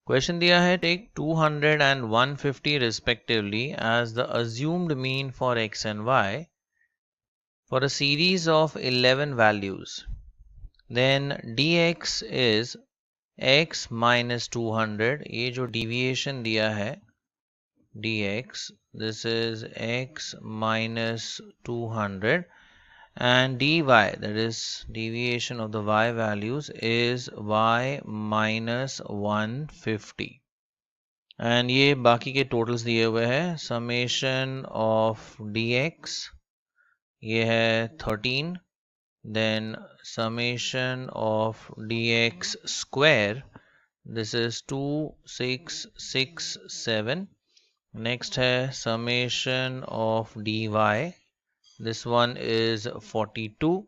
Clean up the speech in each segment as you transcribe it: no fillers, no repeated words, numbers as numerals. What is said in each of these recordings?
Question दिया है take 200 and 150 respectively as the assumed mean for x and y for a series of 11 values. Then dx is x minus 200. ये जो deviation दिया है dx, this is x minus 200, and dy, that is deviation of the y values, is y minus 150. And ये बाकी के totals दिए हुए हैं. समेशन ऑफ dx ये है 13, then summation of dx square, this is 2667. Next है summation of dy, this one is 42.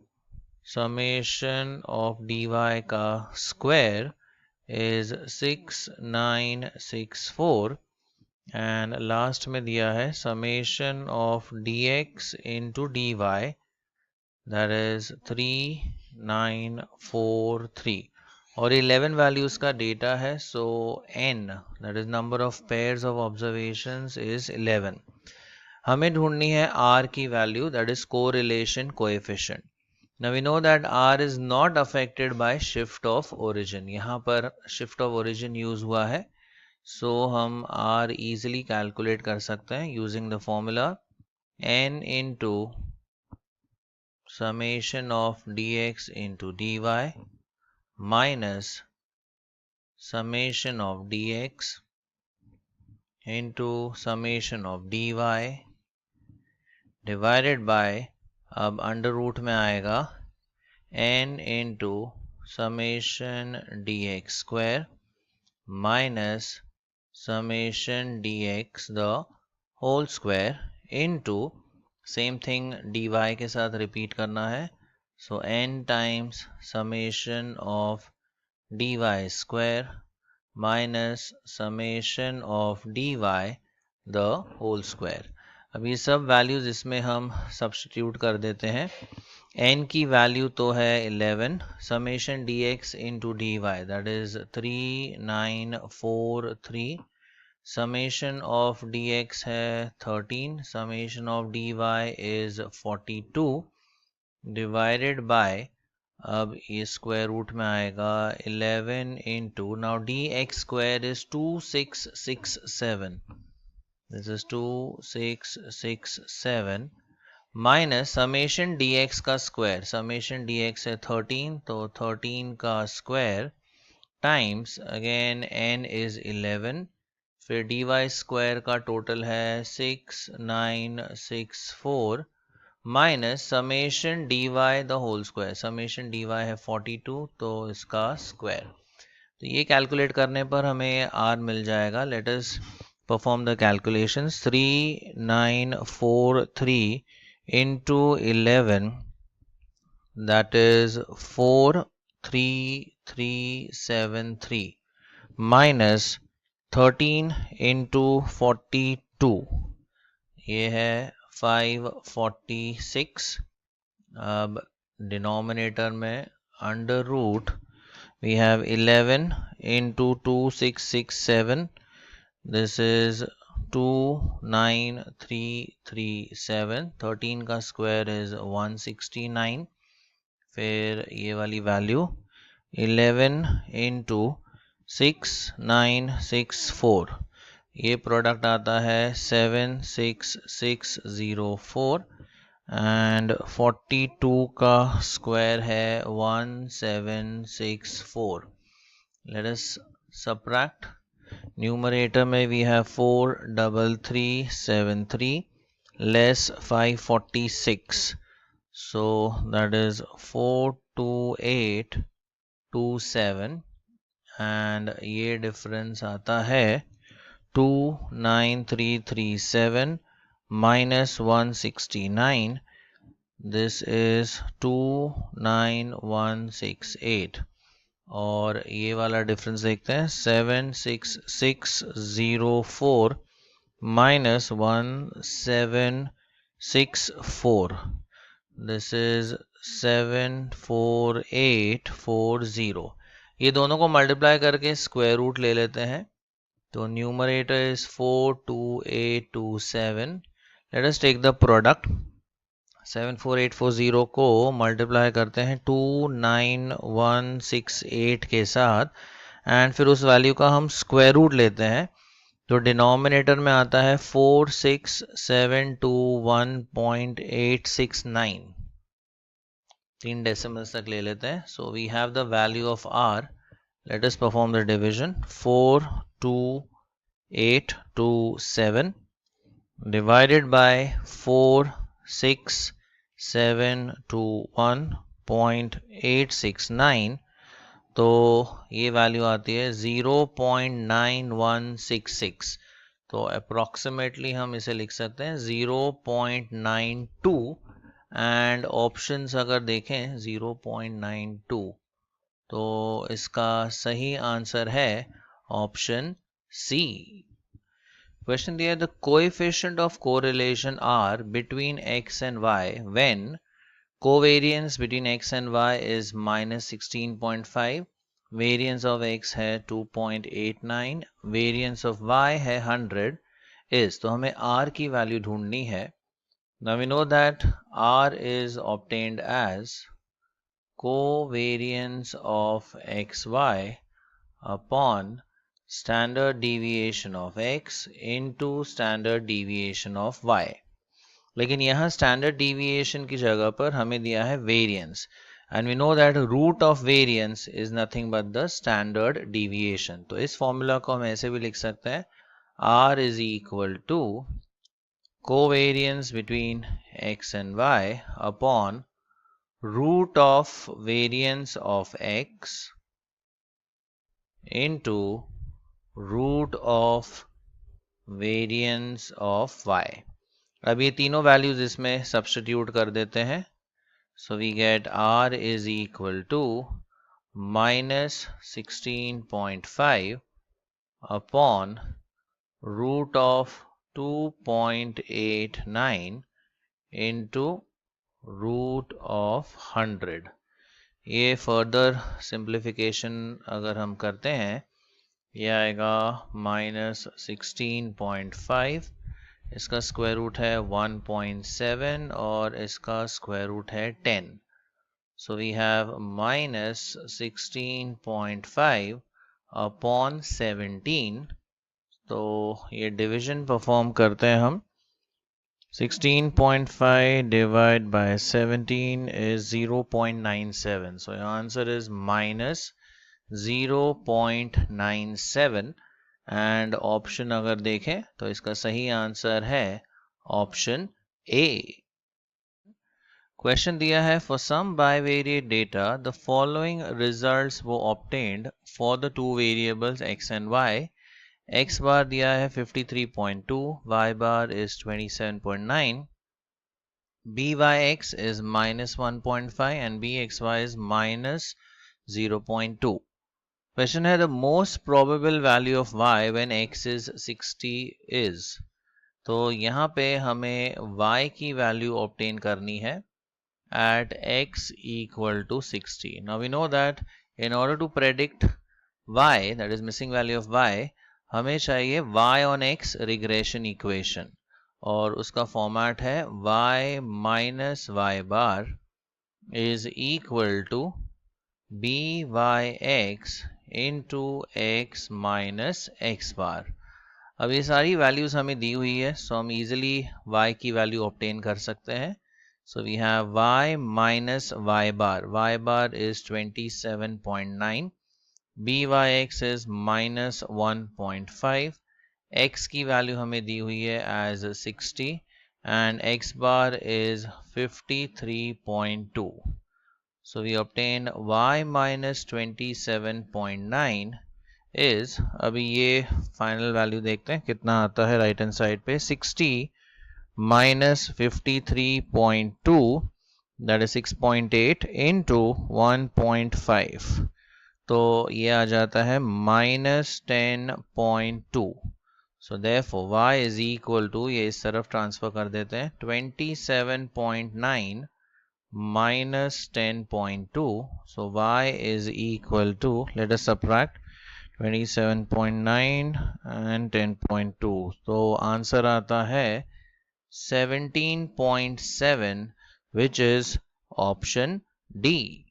Summation of dy का स्क्वायर is 6964, and लास्ट में दिया है summation of dx into dy, that is 3943, और 11 values का data है. So n, that is number of pairs of observations, is 11. हमें ढूंढनी है r की value, that is correlation coefficient. Now we know that r is not affected by shift of origin. यहाँ पर shift of origin use हुआ है, so हम r easily calculate कर सकते हैं using the formula n into summation of dx into dy minus summation of dx into summation of dy divided by, अब under root में आएगा n into summation dx square minus summation dx the whole square into same thing dy के साथ repeat करना है. So n times summation of dy square minus summation of dy the whole square. अब ये सब values इसमें हम substitute कर देते हैं. n की वैल्यू तो है 11, summation dx into dy, that is 3943, summation of dx है 13, summation of dy is 42, divided by, अब ये स्क्वायर रूट में आएगा 11 into, now dx square is 2667, this is 2667 minus summation dx का स्क्वायर, summation dx है 13, तो 13 का square times again n is 11, फिर dy स्क्वायर का टोटल है 6964 minus summation dy the whole square, summation dy है 42, तो इसका स्क्वायर. तो ये कैलकुलेट करने पर हमें r मिल जाएगा. Let us perform the calculations. 3943 into 11, that is 43373 minus 13 into 42, ये है 546. अब डिनोमिनेटर में under root we have 11 into 2667, this is 29337, 13 का स्क्वायर is 169, फिर ये वाली वैल्यू 11 into 6964, ये प्रोडक्ट आता है 76604, एंड 42 का स्क्वायर है 1764. Let us subtract. न्यूमरेटर में we have 43373 less 546, so that is 42827, and ये डिफरेंस आता है 29337 minus 169, this is 29168, और ये वाला डिफरेंस देखते हैं 76604 minus 1764, this is 74840. ये दोनों को मल्टीप्लाई करके स्क्वायर रूट ले लेते हैं, तो numerator is 42827. Let us take the product. 74840 को मल्टीप्लाई करते हैं 29168 के साथ, एंड फिर उस वैल्यू का हम स्क्वायर रूट लेते हैं, तो डिनोमिनेटर में आता है 46721.869. 3 डेसिमल्स तक ले लेते हैं. So we have the value of r. Let us perform the division. 42827 divided by 46721.869, तो ये वैल्यू आती है 0.9166. तो अप्रॉक्सीमेटली हम इसे लिख सकते हैं 0.92, एंड ऑप्शंस अगर देखें 0.92, तो इसका सही आंसर है ऑप्शन सी. Question दिया, the coefficient of correlation R between x and y when covariance between x and y is -16.5, variance of x है 2.89, variance of y है 100 is, तो हमें R की वैल्यू ढूंढनी है. Now we know that R is obtained as covariance of xy upon standard deviation of x into standard deviation of y. लेकिन यहाँ standard deviation की जगह पर हमें दिया है variance, and we know that root of variance is nothing but the standard deviation. तो इस फॉर्मूला को हम ऐसे भी लिख सकते हैं, R is equal to covariance between x and y upon root of variance of x into root of variance of y. अब ये तीनों वैल्यूज इसमें सब्स्टिट्यूट कर देते हैं, so we get r is equal to -16.5 upon root of 2.89 into root of 100. ये further simplification अगर हम करते हैं, ये आएगा -16.5, इसका स्क्वायर रूट है 1.7 और इसका स्क्वायर रूट है 10. So we have -16.5 upon 17. तो ये डिवीजन परफॉर्म करते हैं हम. 16.5 divided by 17 is 0.97. So your answer is -0.97, and option अगर देखें तो इसका सही आंसर है ऑप्शन ए. क्वेश्चन दिया है, for some bivariate data the following results were obtained for the two variables x and y. x बार दिया है 53.2, y bar is 27.9, byx is -1.5 and bxy is -0.2. Question है, the most probable value of y when x is 60 is. तो यहाँ पे हमें y की value obtain करनी है at x equal to 60. Now we know that in order to predict y, that is missing value of y, हमें चाहिए y on x regression equation, और उसका फॉर्मेट है y minus y bar is equal to byx into x minus x bar. अब ये सारी values हमें दी हुई है, सो हम इजीली y की वैल्यू ऑब्टेन कर सकते हैं. So we have y minus y bar is 27.9, byx is -1.5, x की वैल्यू हमें दी हुई है as 60 and x bar is 53.2. So we obtain y minus 27.9 is, अभी ये फाइनल वैल्यू देखते हैं कितना आता है राइट हैंड साइड पे. 60 minus 53.2, that is 6.8 into 1.5, तो ये आ जाता है -10.2. So therefore y is equal to, ये इस तरफ ट्रांसफर कर देते हैं, 27.9 minus 10.2. So y is equal to, let us subtract 27.9 and 10.2. So answer आता है 17.7, which is option D.